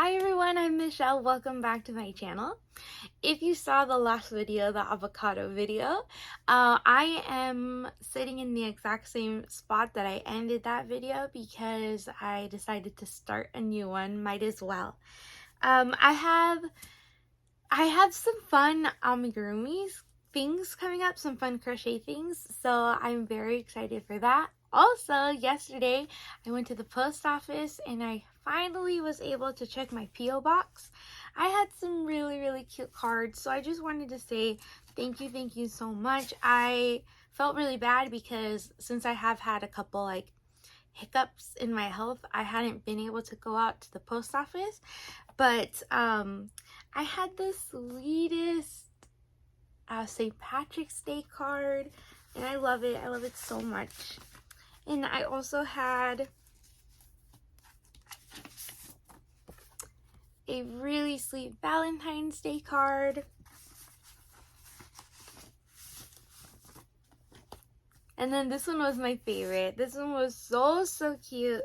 Hi everyone, I'm Michelle. Welcome back to my channel. If you saw the last video, the avocado video, I am sitting in the exact same spot that I ended that video because I decided to start a new one. Might as well. I have some fun amigurumi things coming up, some fun crochet things, so I'm very excited for that. Also, yesterday I went to the post office and I finally was able to check my P.O. box. I had some really cute cards, so I just wanted to say thank you so much. I felt really bad because since I have had a couple hiccups in my health, I hadn't been able to go out to the post office, but I had the sweetest St. Patrick's Day card, and I love it. I love it so much. And I also had a really sweet Valentine's Day card. And then this one was my favorite. This one was so cute.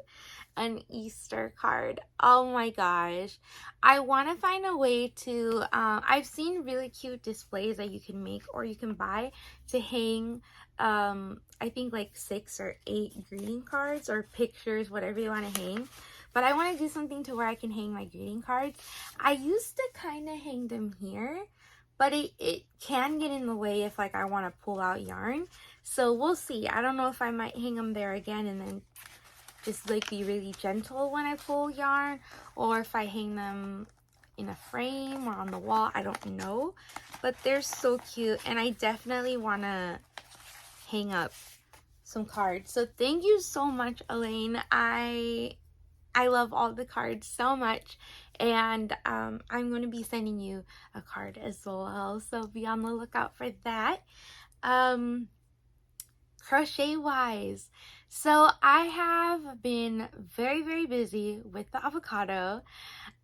An Easter card. Oh my gosh. I want to find a way to, I've seen really cute displays that you can make or you can buy to hang, I think like 6 or 8 greeting cards or pictures, whatever you want to hang. But I want to do something to where I can hang my greeting cards. I used to kind of hang them here, but it can get in the way if like I want to pull out yarn. So we'll see. I don't know if I might hang them there again and then just like be really gentle when I pull yarn, or if I hang them in a frame or on the wall. I don't know, but they're so cute and I definitely want to hang up some cards. So thank you so much, Elaine. I love all the cards so much, and I'm going to be sending you a card as well, so be on the lookout for that. Crochet wise, so I have been very busy with the avocado,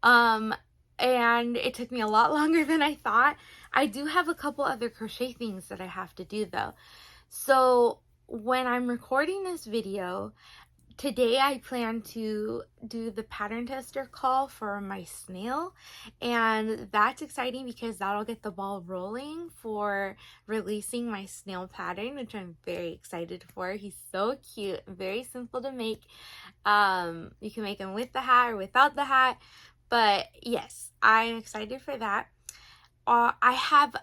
and it took me a lot longer than I thought. I do have a couple other crochet things that I have to do though. So when I'm recording this video today, I plan to do the pattern tester call for my snail, and that's exciting because that'll get the ball rolling for releasing my snail pattern, which I'm very excited for. He's so cute, very simple to make. You can make him with the hat or without the hat, but yes, I'm excited for that. I have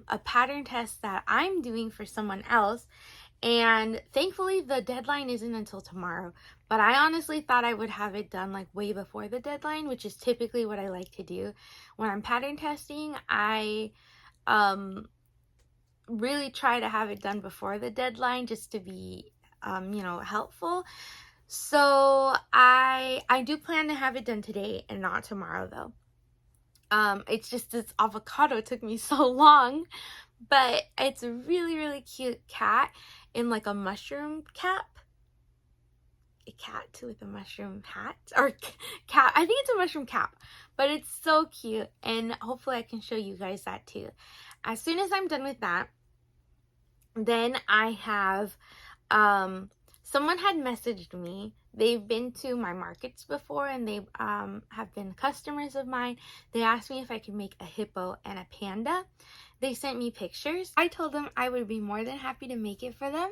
a pattern test that I'm doing for someone else, and thankfully the deadline isn't until tomorrow, but I honestly thought I would have it done like way before the deadline, which is typically what I like to do when I'm pattern testing. I really try to have it done before the deadline just to be helpful. So I do plan to have it done today and not tomorrow though. It's just this avocado took me so long, but it's a really cute cat in like a mushroom cap. A cat with a mushroom hat, or cap. I think it's a mushroom cap, but it's so cute, and hopefully I can show you guys that too. As soon as I'm done with that, then I have someone had messaged me. They've been to my markets before, and they have been customers of mine. They asked me if I could make a hippo and a panda. They sent me pictures. I told them I would be more than happy to make it for them.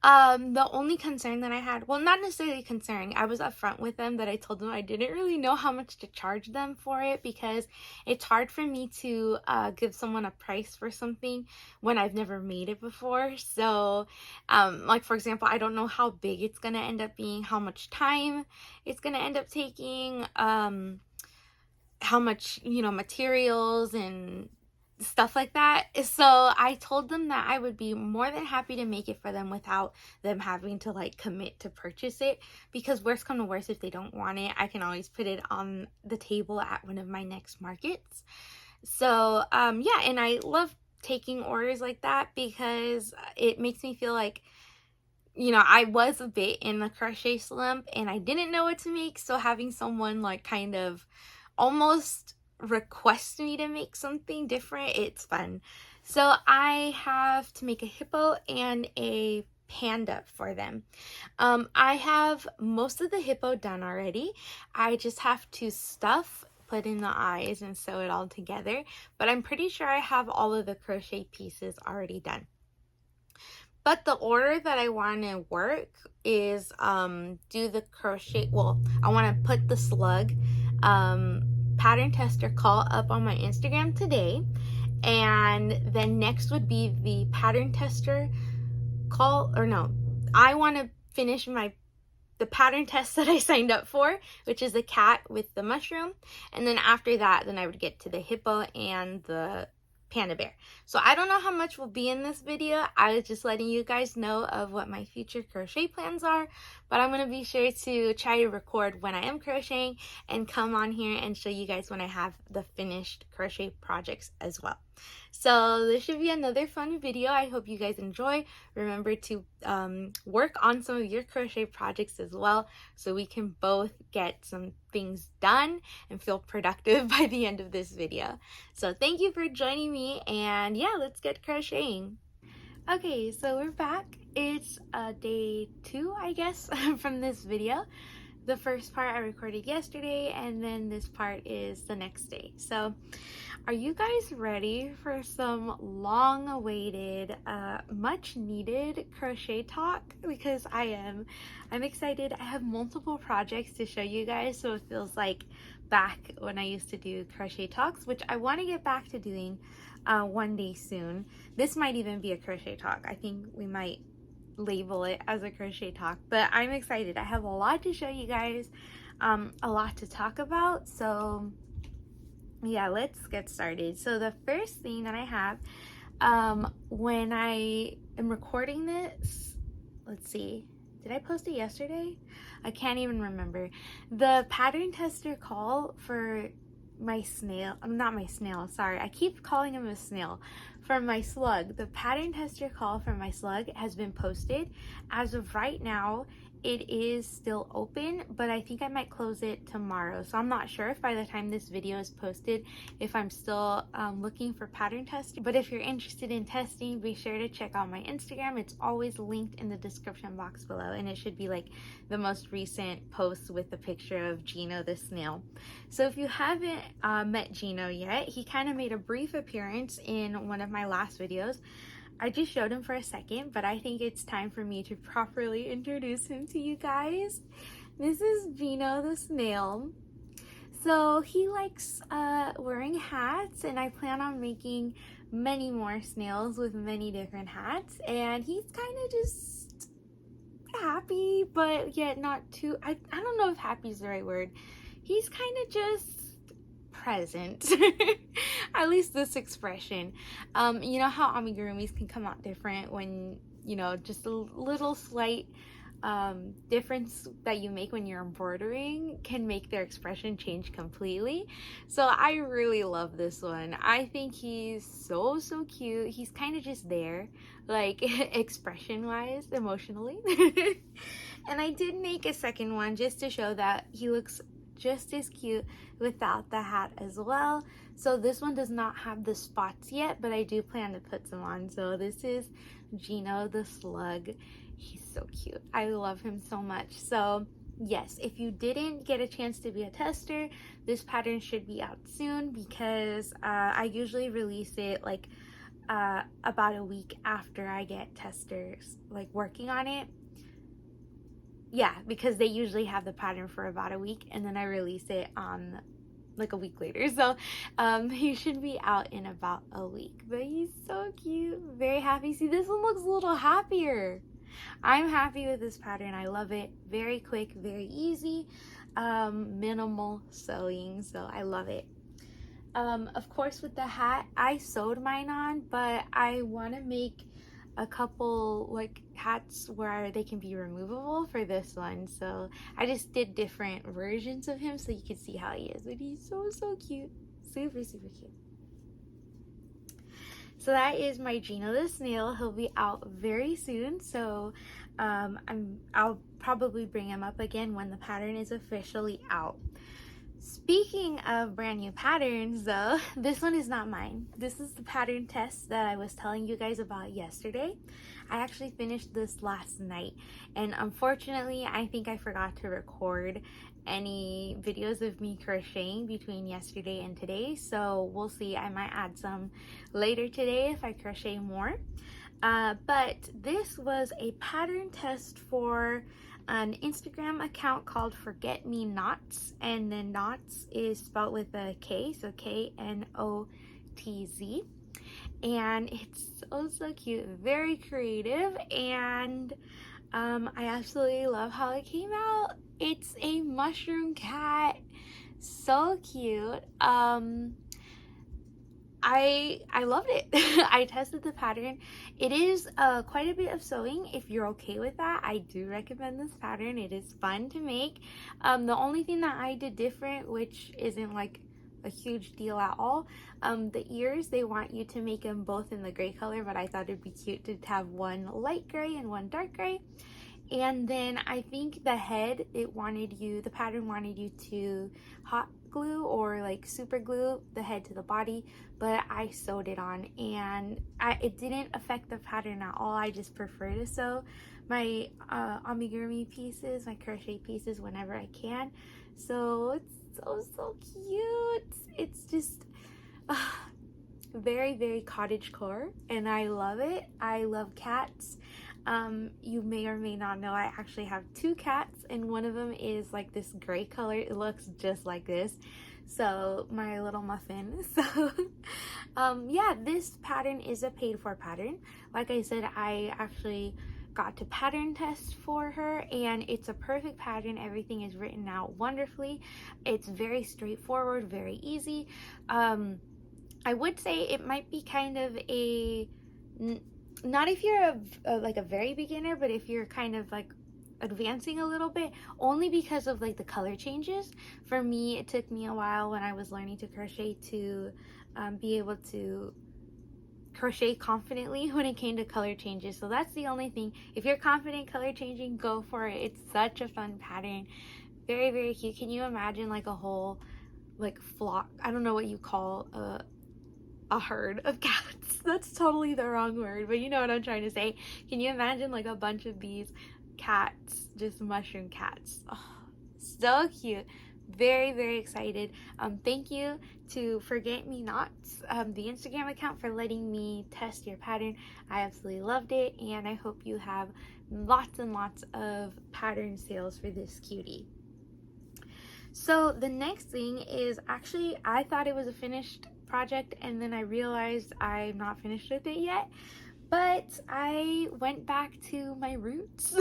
The only concern that I had, well, not necessarily concern, I was upfront with them that I told them I didn't really know how much to charge them for it, because it's hard for me to give someone a price for something when I've never made it before. So like for example, I don't know how big it's gonna end up being, how much time it's gonna end up taking, how much materials and stuff like that. So I told them that I would be more than happy to make it for them without them having to like commit to purchase it, because worst come to worst, if they don't want it, I can always put it on the table at one of my next markets. So yeah, and I love taking orders like that because it makes me feel like, I was a bit in the crochet slump and I didn't know what to make, so having someone like kind of almost request me to make something different, it's fun. So I have to make a hippo and a panda for them. I have most of the hippo done already. I just have to stuff, put in the eyes, and sew it all together. But I'm pretty sure I have all of the crochet pieces already done. But the order that I want to work is do the crochet, well, I want to put the slug pattern tester call up on my Instagram today. And then next would be the pattern tester call, or no, I want to finish the pattern test that I signed up for, which is the cat with the mushroom. And then after that, then I would get to the hippo and the panda bear. So I don't know how much will be in this video. I was just letting you guys know of what my future crochet plans are, but I'm going to be sure to try to record when I am crocheting and come on here and show you guys when I have the finished crochet projects as well. So this should be another fun video. I hope you guys enjoy. Remember to work on some of your crochet projects as well, so we can both get some things done and feel productive by the end of this video. So thank you for joining me, and yeah, let's get crocheting. Okay, so we're back. It's day 2, I guess, from this video. The first part I recorded yesterday, and then this part is the next day. So are you guys ready for some long-awaited, much-needed crochet talk? Because I am. I'm excited. I have multiple projects to show you guys, so it feels like back when I used to do crochet talks, which I want to get back to doing one day soon. This might even be a crochet talk. I think we might label it as a crochet talk, but I'm excited. I have a lot to show you guys, a lot to talk about, so yeah, let's get started. So the first thing that I have when I am recording this, let's see, did I post it yesterday? I can't even remember. The pattern tester call for my snail, not my snail, sorry, I keep calling him a snail, for my slug. The pattern tester call for my slug has been posted. As of right now, it is still open, but I think I might close it tomorrow. So I'm not sure if by the time this video is posted, if I'm still looking for pattern testing. But if you're interested in testing, be sure to check out my Instagram. It's always linked in the description box below, and it should be like the most recent post with a picture of Gino the Snail. So if you haven't met Gino yet, he kind of made a brief appearance in one of my last videos. I just showed him for a second, but I think it's time for me to properly introduce him to you guys. This is Gino the Snail. So he likes wearing hats, and I plan on making many more snails with many different hats, and he's kind of just happy, but yet not too, I don't know if happy is the right word. He's kind of just present. At least this expression. You know how amigurumis can come out different when, you know, just a little slight difference that you make when you're embroidering can make their expression change completely. So I really love this one. I think he's so cute. He's kind of just there, like expression wise, emotionally. And I did make a second one just to show that he looks just as cute without the hat as well. So this one does not have the spots yet, but I do plan to put some on. So this is Gino the Slug. He's so cute. I love him so much. So yes, if you didn't get a chance to be a tester, this pattern should be out soon, because I usually release it like about a week after I get testers like working on it. Yeah, because they usually have the pattern for about a week, and then I release it on like a week later. So he should be out in about a week. But he's so cute, very happy. See, this one looks a little happier. I'm happy with this pattern. I love it. Very quick, very easy, minimal sewing, so I love it. Of course, with the hat, I sewed mine on, but I want to make a couple like hats where they can be removable for this one, so I just did different versions of him so you can see how he is. But he's so cute, super cute. So that is my Gino the Snail. He'll be out very soon, so I'll probably bring him up again when the pattern is officially out. Speaking of brand new patterns though, this one is not mine. This is the pattern test that I was telling you guys about yesterday. I actually finished this last night, and unfortunately I think I forgot to record any videos of me crocheting between yesterday and today, so we'll see. I might add some later today if I crochet more. But this was a pattern test for an Instagram account called Forget Me Knots, and the knots is spelled with a K, so Knotz, and it's so cute, very creative, and I absolutely love how it came out. It's a mushroom cat, so cute. I loved it. I tested the pattern. It is quite a bit of sewing. If you're okay with that, I do recommend this pattern. It is fun to make. The only thing that I did different, which isn't like a huge deal at all, the ears, they want you to make them both in the gray color, but I thought it'd be cute to have one light gray and one dark gray. And then I think the head, the pattern wanted you to hot glue or like super glue the head to the body, but I sewed it on, and it didn't affect the pattern at all. I just prefer to sew my amigurumi pieces, my crochet pieces, whenever I can. So it's so cute. It's just very cottage core, and I love it. I love cats. You may or may not know I actually have two cats, and one of them is like this gray color. It looks just like this, so my little muffin. So yeah, this pattern is a paid for pattern. Like I said, I actually got to pattern test for her, and it's a perfect pattern. Everything is written out wonderfully. It's very straightforward, very easy. I would say it might be kind of a, not if you're like a very beginner, but if you're kind of like advancing a little bit, only because of like the color changes. For me, it took me a while when I was learning to crochet to be able to crochet confidently when it came to color changes. So that's the only thing. If you're confident color changing, go for it. It's such a fun pattern. Very cute. Can you imagine like a whole like flock, I don't know what you call a herd of cats? That's totally the wrong word, but you know what I'm trying to say. Can you imagine like a bunch of these cats, just mushroom cats? Oh, so cute. Very excited. Thank you to Forget Me Knots, the Instagram account, for letting me test your pattern. I absolutely loved it, and I hope you have lots and lots of pattern sales for this cutie. So the next thing is, actually I thought it was a finished project, and then I realized I'm not finished with it yet, but I went back to my roots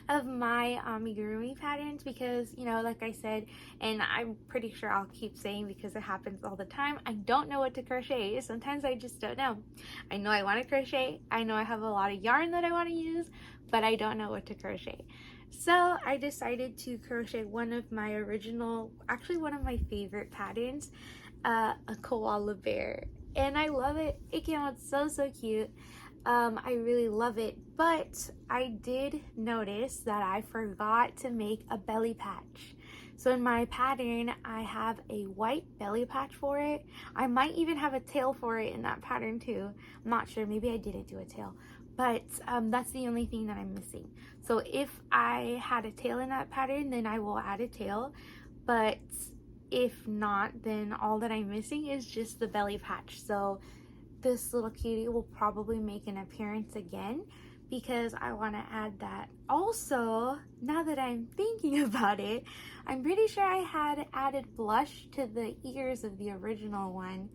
of my amigurumi patterns, because, you know, like I said, and I'm pretty sure I'll keep saying because it happens all the time, I don't know what to crochet. Sometimes I just don't know. I know I want to crochet, I know I have a lot of yarn that I want to use, but I don't know what to crochet. So I decided to crochet one of my original, actually one of my favorite patterns, a koala bear, and I love it. It came out so cute. I really love it, but I did notice that I forgot to make a belly patch. So in my pattern, I have a white belly patch for it. I might even have a tail for it in that pattern too. I'm not sure, maybe I didn't do a tail, but that's the only thing that I'm missing. So if I had a tail in that pattern, then I will add a tail, but if not, then all that I'm missing is just the belly patch. So this little cutie will probably make an appearance again, because I want to add that. Also, now that I'm thinking about it, I'm pretty sure I had added blush to the ears of the original one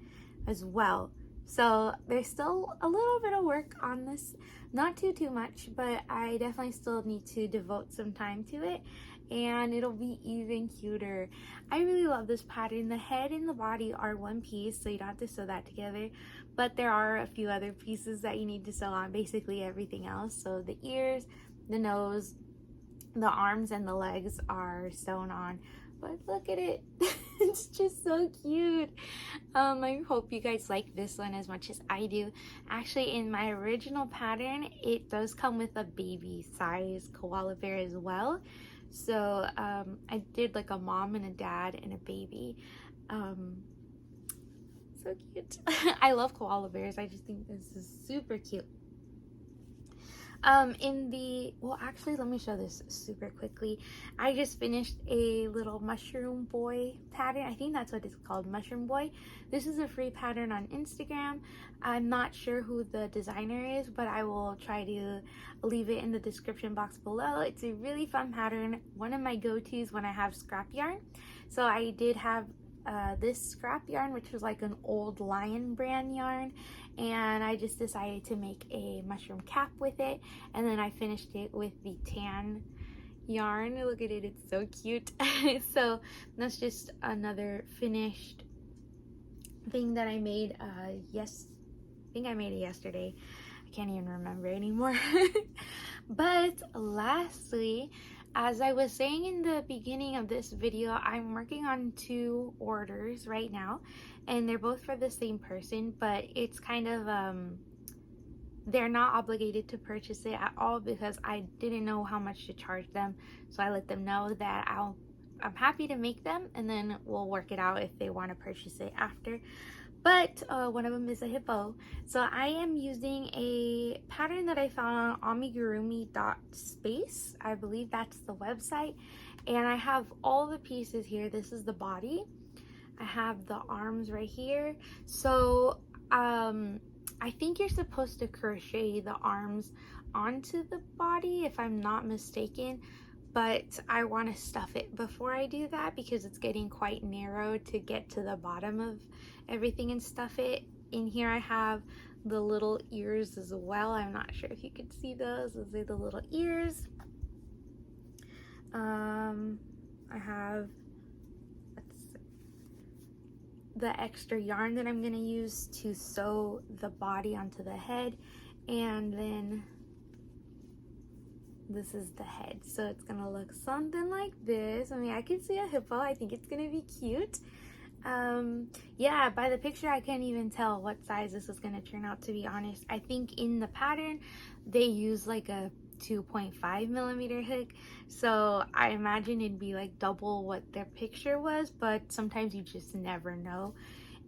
as well. So there's still a little bit of work on this, not too much, but I definitely still need to devote some time to it, and it'll be even cuter. I really love this pattern. The head and the body are one piece, so you don't have to sew that together, but there are a few other pieces that you need to sew on, basically everything else. So the ears, the nose, the arms, and the legs are sewn on, but look at it. It's just so cute. I hope you guys like this one as much as I do. Actually, in my original pattern, it does come with a baby size koala bear as well. So I did like a mom and a dad and a baby. So cute. I love koala bears. I just think this is super cute. Well, actually, let me show this super quickly. I just finished a little mushroom boy pattern. I think that's what it's called, mushroom boy. This is a free pattern on Instagram. I'm not sure who the designer is, but I will try to leave it in the description box below. It's a really fun pattern, one of my go-tos when I have scrap yarn. So I did have this scrap yarn, which was like an old Lion brand yarn, and I just decided to make a mushroom cap with it, and then I finished it with the tan yarn. Look at it, it's so cute. So that's just another finished thing that I made. I think I made it yesterday. I can't even remember anymore. But lastly, as I was saying in the beginning of this video, I'm working on 2 orders right now, and they're both for the same person, but it's kind of they're not obligated to purchase it at all because I didn't know how much to charge them. So I let them know that I'm happy to make them, and then we'll work it out if they want to purchase it after. But one of them is a hippo. So I am using a pattern that I found on amigurumi.space. I believe that's the website. And I have all the pieces here. This is the body. I have the arms right here. So I think you're supposed to crochet the arms onto the body, if I'm not mistaken. But I want to stuff it before I do that because it's getting quite narrow to get to the bottom of everything and stuff it. In here I have the little ears as well. I'm not sure if you could see those. Those are the little ears. I have the extra yarn that I'm going to use to sew the body onto the head, and then this is the head. So it's gonna look something like this. I mean, I can see a hippo. I think it's gonna be cute. Yeah, by the picture I can't even tell what size this is gonna turn out, to be honest. I think in the pattern they use like a 2.5 millimeter hook, so I imagine it'd be like double what their picture was, but sometimes you just never know.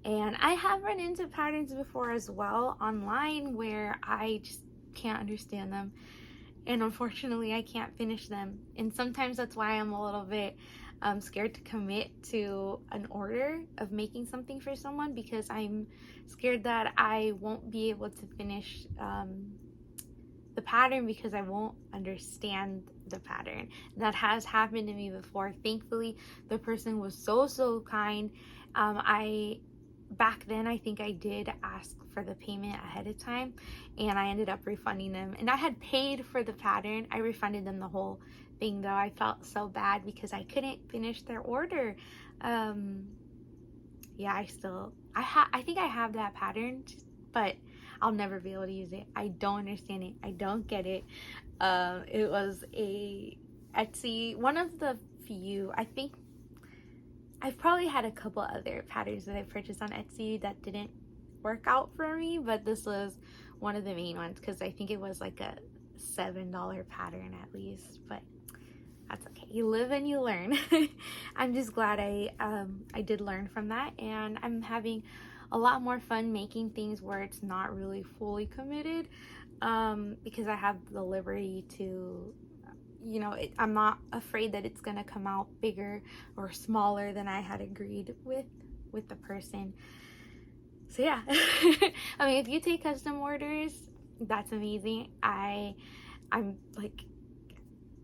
And I have run into patterns before as well online where I just can't understand them, and unfortunately I can't finish them, and sometimes that's why I'm a little bit scared to commit to an order of making something for someone, because I'm scared that I won't be able to finish the pattern because I won't understand the pattern. That has happened to me before. Thankfully the person was so kind. Back then I think I did ask for the payment ahead of time, and I ended up refunding them, and I had paid for the pattern. I refunded them the whole thing though. I felt so bad because I couldn't finish their order. Yeah, I think I have that pattern, but I'll never be able to use it. I don't understand it. I don't get it. It was a Etsy, one of the few. I think I've probably had a couple other patterns that I purchased on Etsy that didn't work out for me, but this was one of the main ones because I think it was like a $7 pattern at least, but that's okay. You live and you learn. I'm just glad I did learn from that, and I'm having a lot more fun making things where it's not really fully committed, because I have the liberty to, you know, I'm not afraid that it's gonna come out bigger or smaller than I had agreed with the person. So yeah. I mean, if you take custom orders, that's amazing. I'm like,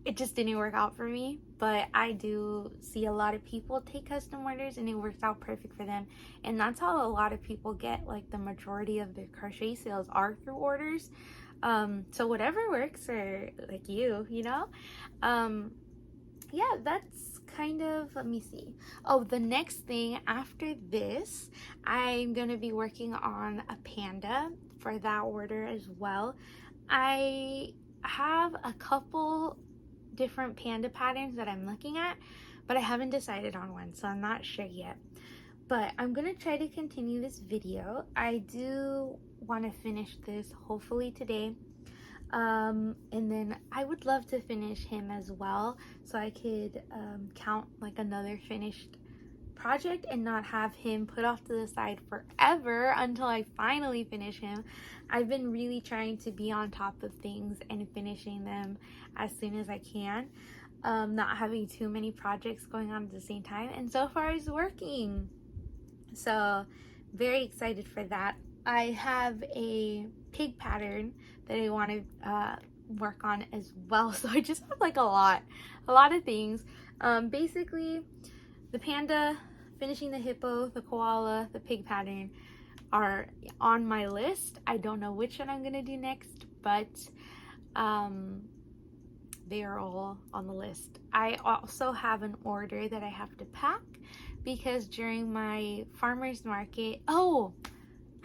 it just didn't work out for me, but I do see a lot of people take custom orders and it works out perfect for them, and that's how a lot of people get like the majority of their crochet sales are through orders. So whatever works for like you know. Yeah, that's kind of, let me see. Oh, the next thing after this, I'm gonna be working on a panda for that order as well. I have a couple different panda patterns that I'm looking at, but I haven't decided on one, so I'm not sure yet. But I'm gonna try to continue this video. I do want to finish this hopefully today. And then I would love to finish him as well, so I could count like another finished project and not have him put off to the side forever until I finally finish him. I've been really trying to be on top of things and finishing them as soon as I can, not having too many projects going on at the same time, and so far it's working. So very excited for that. I have a pig pattern that I want to work on as well, so I just have like a lot of things. Basically the panda, finishing the hippo, the koala, the pig pattern are on my list. I don't know which one I'm gonna do next, but they are all on the list. I also have an order that I have to pack because during my farmer's market, oh,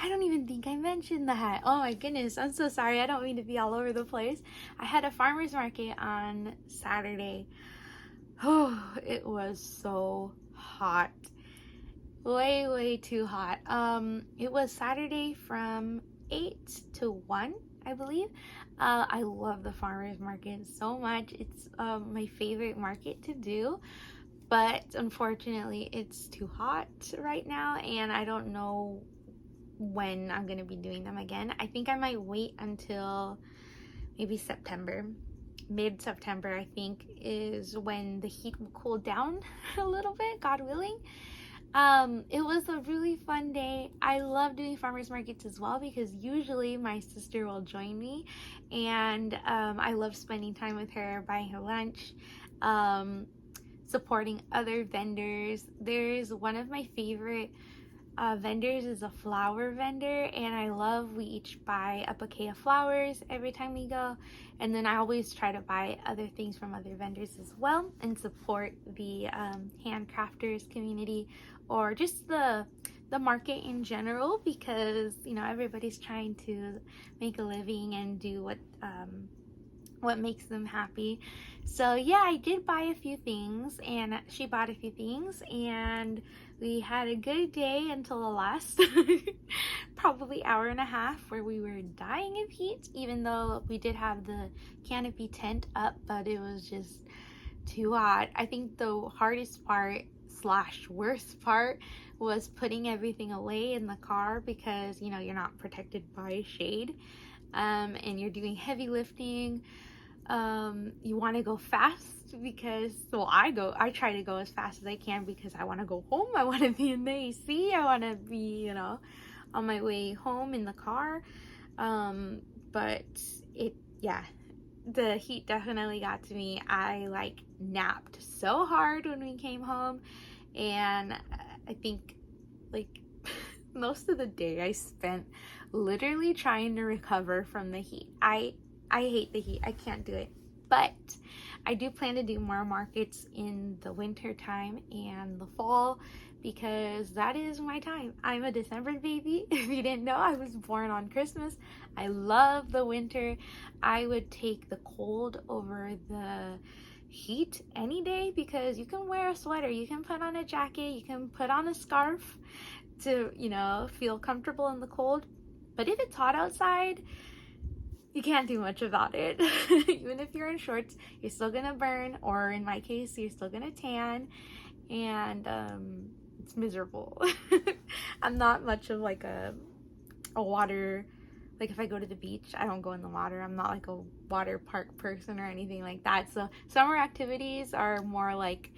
I don't even think I mentioned that. Oh my goodness, I'm so sorry. I don't mean to be all over the place. I had a farmer's market on Saturday. Oh, it was so hot. Way too hot. It was Saturday from 8 to 1, I believe. I love the farmer's market so much. It's my favorite market to do, but unfortunately it's too hot right now, and I don't know when I'm gonna be doing them again. I think I might wait until maybe September. Mid-September, I think, is when the heat will cool down a little bit, God willing. It was a really fun day. I love doing farmers markets as well because usually my sister will join me, and I love spending time with her, buying her lunch, supporting other vendors. There's one of my favorite vendors is a flower vendor, and I love, we each buy a bouquet of flowers every time we go, and then I always try to buy other things from other vendors as well and support the handcrafters community, or just the market in general, because you know, everybody's trying to make a living and do what makes them happy. So yeah, I did buy a few things, and she bought a few things, and we had a good day until the last probably hour and a half, where we were dying of heat, even though we did have the canopy tent up, but it was just too hot. I think the hardest part / worst part was putting everything away in the car, because you know, you're not protected by shade, and you're doing heavy lifting. You want to go fast because, well, I try to go as fast as I can because I want to go home. I want to be in the AC. I want to be, you know, on my way home in the car. But yeah, the heat definitely got to me. I like napped so hard when we came home, and I think like most of the day I spent literally trying to recover from the heat. I hate the heat. I can't do it. But I do plan to do more markets in the winter time and the fall, because that is my time. I'm a December baby. If you didn't know, I was born on Christmas. I love the winter. I would take the cold over the heat any day, because you can wear a sweater, you can put on a jacket, you can put on a scarf to, you know, feel comfortable in the cold. But if it's hot outside, you can't do much about it. Even if you're in shorts, you're still gonna burn, or in my case, you're still gonna tan, and it's miserable. I'm not much of like a water, like if I go to the beach, I don't go in the water. I'm not like a water park person or anything like that. So summer activities are more like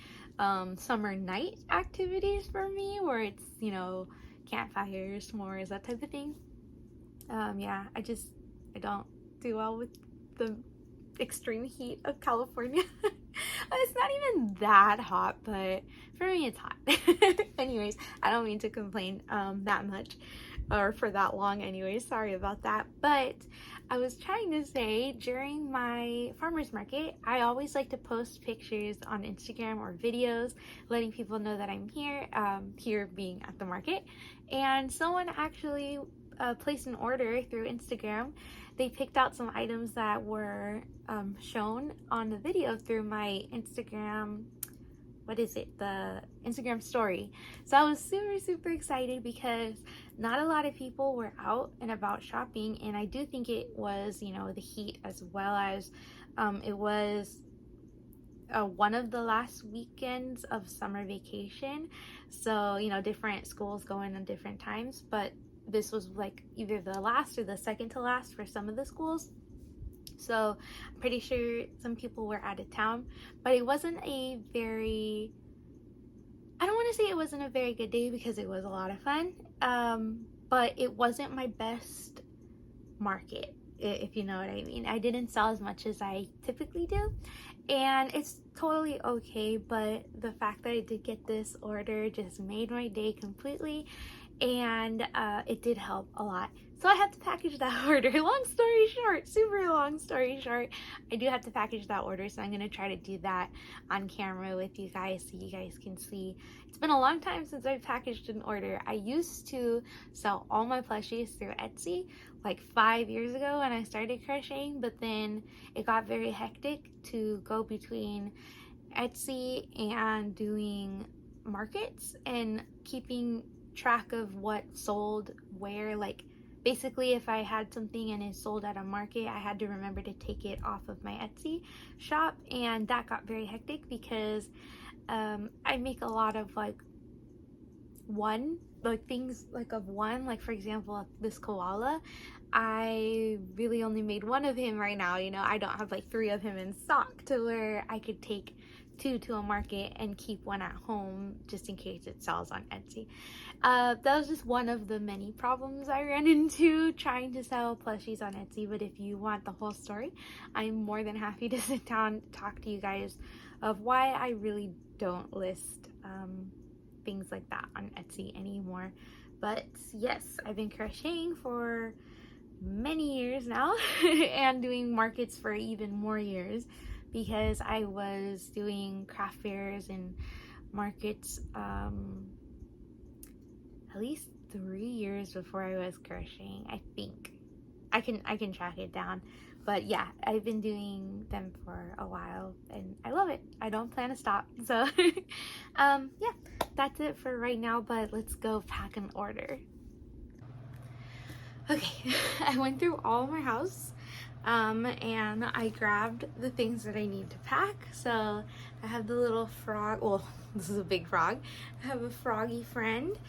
summer night activities for me, where it's, you know, campfires, s'mores, that type of thing. Yeah, I don't do well with the extreme heat of California. It's not even that hot, but for me it's hot. Anyways, I don't mean to complain that much or for that long anyways, sorry about that. But I was trying to say, during my farmer's market, I always like to post pictures on Instagram or videos letting people know that I'm here, here being at the market. And someone actually placed an order through Instagram. They picked out some items that were shown on the video through my Instagram what is it, the Instagram story. So I was super excited because not a lot of people were out and about shopping, and I do think it was, you know, the heat, as well as it was one of the last weekends of summer vacation. So, you know, different schools going on different times, but this was like either the last or the second to last for some of the schools. So I'm pretty sure some people were out of town, but it wasn't a very, I don't want to say it wasn't a very good day because it was a lot of fun, but it wasn't my best market, if you know what I mean. I didn't sell as much as I typically do, and it's totally okay, but the fact that I did get this order just made my day completely, and it did help a lot. So I have to package that order. Long story short, super long story short, I do have to package that order, so I'm going to try to do that on camera with you guys so you guys can see. It's been a long time since I've packaged an order. I used to sell all my plushies through Etsy like 5 years ago when I started crocheting, but then it got very hectic to go between Etsy and doing markets and keeping track of what sold where. Like, basically, if I had something and it sold at a market, I had to remember to take it off of my Etsy shop, and that got very hectic because I make a lot of like things like of one. Like, for example, this koala, I really only made one of him right now. You know, I don't have like 3 of him in stock to where I could take 2 to a market and keep 1 at home just in case it sells on Etsy. That was just one of the many problems I ran into trying to sell plushies on Etsy. But if you want the whole story, I'm more than happy to sit down and talk to you guys of why I really don't list things like that on Etsy anymore. But yes, I've been crocheting for many years now and doing markets for even more years, because I was doing craft fairs and markets at least 3 years before I was crocheting, I think. I can track it down, but yeah, I've been doing them for a while and I love it. I don't plan to stop. So yeah, that's it for right now, but let's go pack an order. Okay, I went through all of my house and I grabbed the things that I need to pack. So I have the little frog, well, this is a big frog. I have a froggy friend,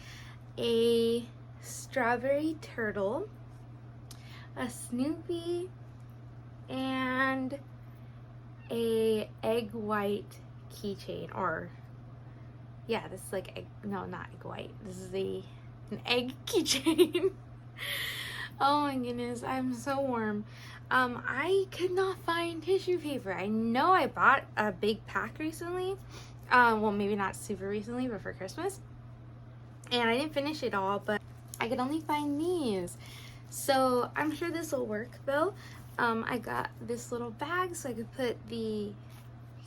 a strawberry turtle, a Snoopy, and a egg white keychain. Or yeah, this is like egg, no, not egg white, this is an egg keychain. Oh my goodness, I'm so warm. I could not find tissue paper. I know I bought a big pack recently, well, maybe not super recently, but for Christmas, and I didn't finish it all, but I could only find these. So I'm sure this will work though. I got this little bag so I could put the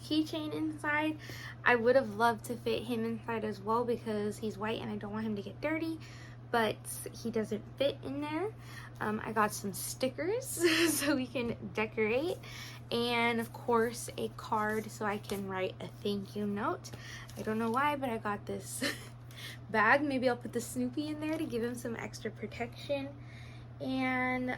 keychain inside. I would have loved to fit him inside as well because he's white and I don't want him to get dirty, but he doesn't fit in there. I got some stickers so we can decorate, and of course a card so I can write a thank you note. I don't know why, but I got this bag. Maybe I'll put the Snoopy in there to give him some extra protection, and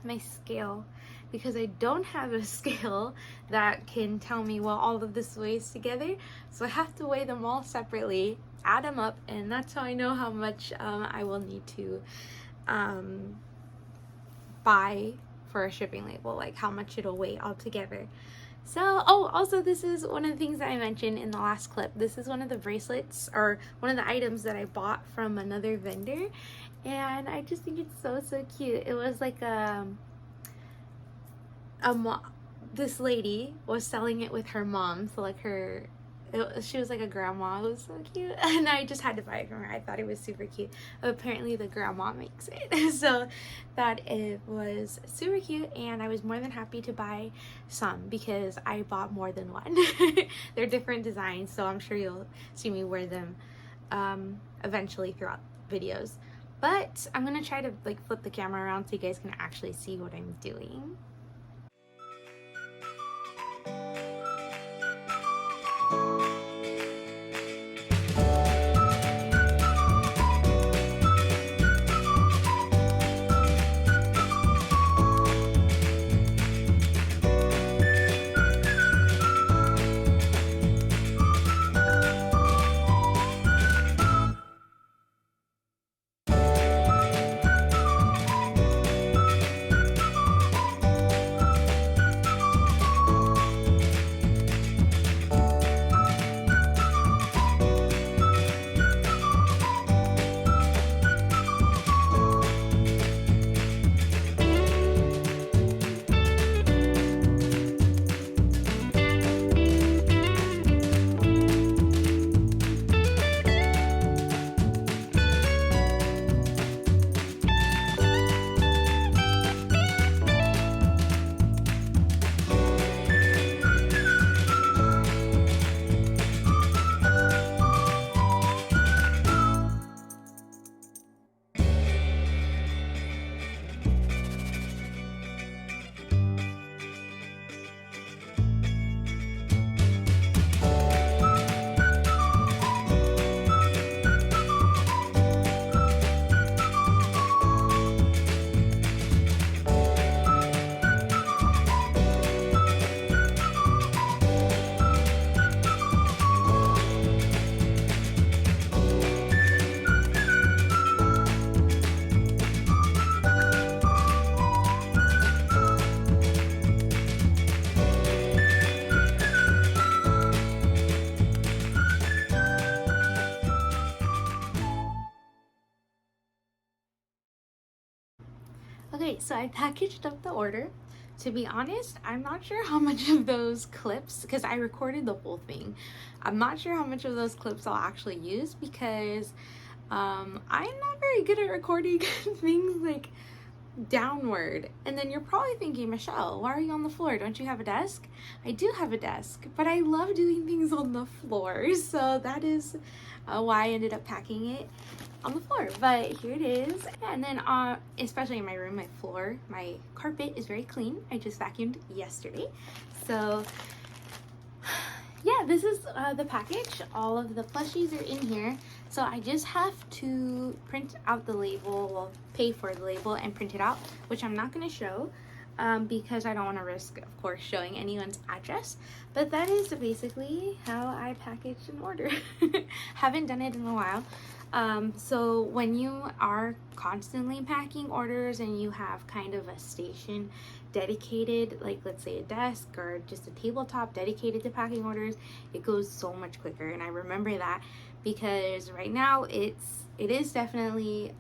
my scale, because I don't have a scale that can tell me what all of this weighs together, so I have to weigh them all separately, add them up, and that's how I know how much I will need to buy for a shipping label, like how much it'll weigh all together. So, oh, also this is one of the things that I mentioned in the last clip. This is one of the bracelets, or one of the items that I bought from another vendor, and I just think it's so cute. It was like this lady was selling it with her mom, so like she was like a grandma. It was so cute, and I just had to buy it from her. I thought it was super cute. Apparently the grandma makes it, so that it was super cute, and I was more than happy to buy some because I bought more than one. They're different designs, so I'm sure you'll see me wear them eventually throughout videos, but I'm gonna try to like flip the camera around so you guys can actually see what I'm doing. Okay, so I packaged up the order. To be honest, I'm not sure how much of those clips, because I recorded the whole thing, I'm not sure how much of those clips I'll actually use because I'm not very good at recording things like downward. And then you're probably thinking, Michelle, why are you on the floor? Don't you have a desk? I do have a desk, but I love doing things on the floor. So that is why I ended up packing it on the floor. But here it is. And then especially in my room, my floor, my carpet is very clean. I just vacuumed yesterday. So yeah, this is the package. All of the plushies are in here. So I just have to print out the label, well, pay for the label and print it out, which I'm not going to show because I don't want to risk, of course, showing anyone's address. But that is basically how I package an order. Haven't done it in a while. So when you are constantly packing orders and you have kind of a station dedicated, like let's say a desk or just a tabletop dedicated to packing orders, it goes so much quicker. And I remember that because right now it is definitely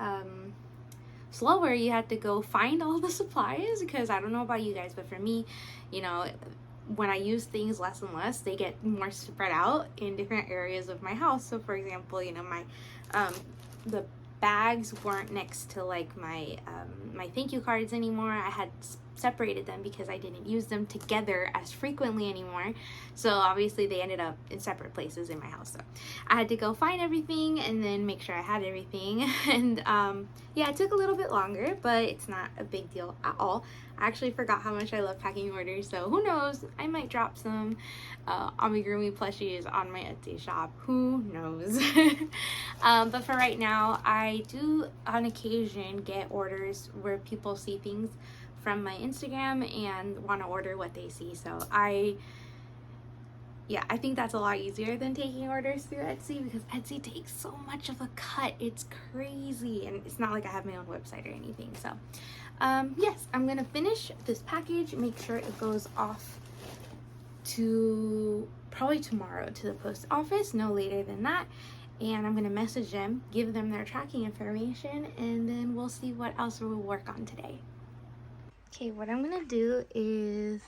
slower. You have to go find all the supplies because I don't know about you guys, but for me, you know, when I use things less and less, they get more spread out in different areas of my house. So for example, you know, my the bags weren't next to like my my thank you cards anymore. I had separated them because I didn't use them together as frequently anymore. So obviously they ended up in separate places in my house. So I had to go find everything and then make sure I had everything. And yeah, it took a little bit longer, but it's not a big deal at all. I actually forgot how much I love packing orders, so who knows, I might drop some amigurumi plushies on my Etsy shop, who knows. But for right now, I do on occasion get orders where people see things from my Instagram and want to order what they see. So I think that's a lot easier than taking orders through Etsy because Etsy takes so much of a cut. It's crazy, and it's not like I have my own website or anything. So yes, I'm gonna finish this package, make sure it goes off to probably tomorrow to the post office, no later than that. And I'm gonna message them, give them their tracking information, and then we'll see what else we'll work on today. Okay, what I'm gonna do is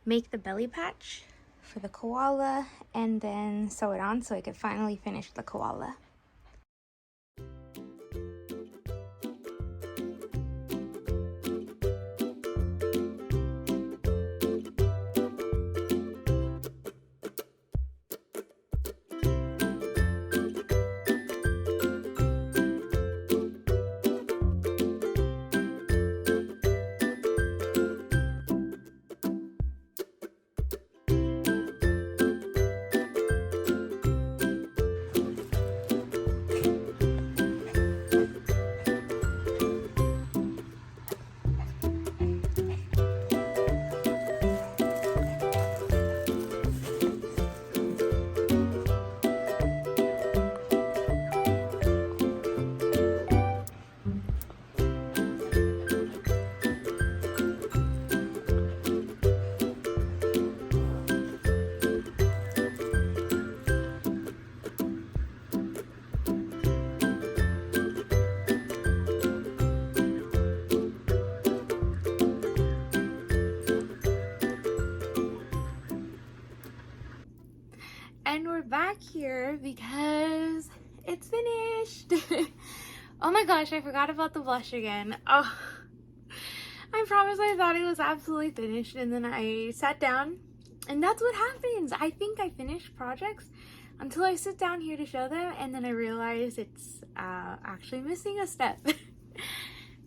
make the belly patch for the koala and then sew it on so I could finally finish the koala. And we're back here because it's finished. Oh my gosh, I forgot about the blush again. Oh, I promise I thought it was absolutely finished, and then I sat down, and that's what happens. I think I finish projects until I sit down here to show them, and then I realize it's actually missing a step.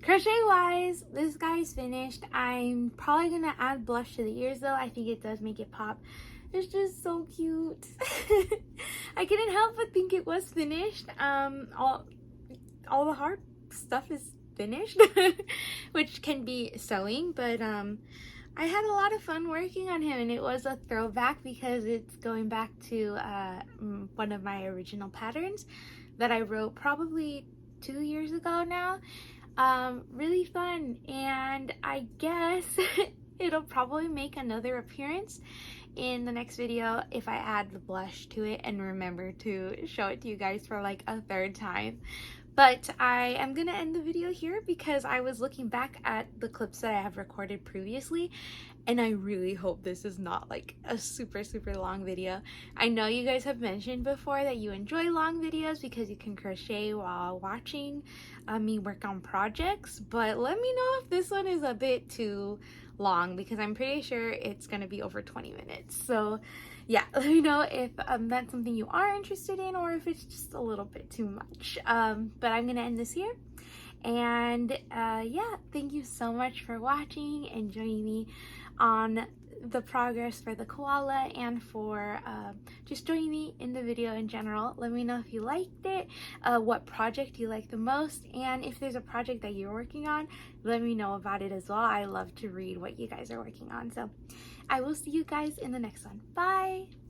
Crochet wise, this guy's finished. I'm probably gonna add blush to the ears though. I think it does make it pop. It's just so cute. I couldn't help but think it was finished. All the hard stuff is finished, which can be sewing, but I had a lot of fun working on him, and it was a throwback because it's going back to one of my original patterns that I wrote probably 2 years ago now. Really fun, and I guess it'll probably make another appearance in the next video if I add the blush to it and remember to show it to you guys for like a third time. But I am gonna end the video here because I was looking back at the clips that I have recorded previously, and I really hope this is not like a super long video. I know you guys have mentioned before that you enjoy long videos because you can crochet while watching me work on projects, but let me know if this one is a bit too long because I'm pretty sure it's gonna be over 20 minutes. So yeah, let me know if that's something you are interested in or if it's just a little bit too much. But I'm gonna end this here. And yeah, thank you so much for watching and joining me on the progress for the koala and for just joining me in the video in general. Let me know if you liked it, what project you like the most, and if there's a project that you're working on, let me know about it as well. I love to read what you guys are working on. So I will see you guys in the next one. Bye!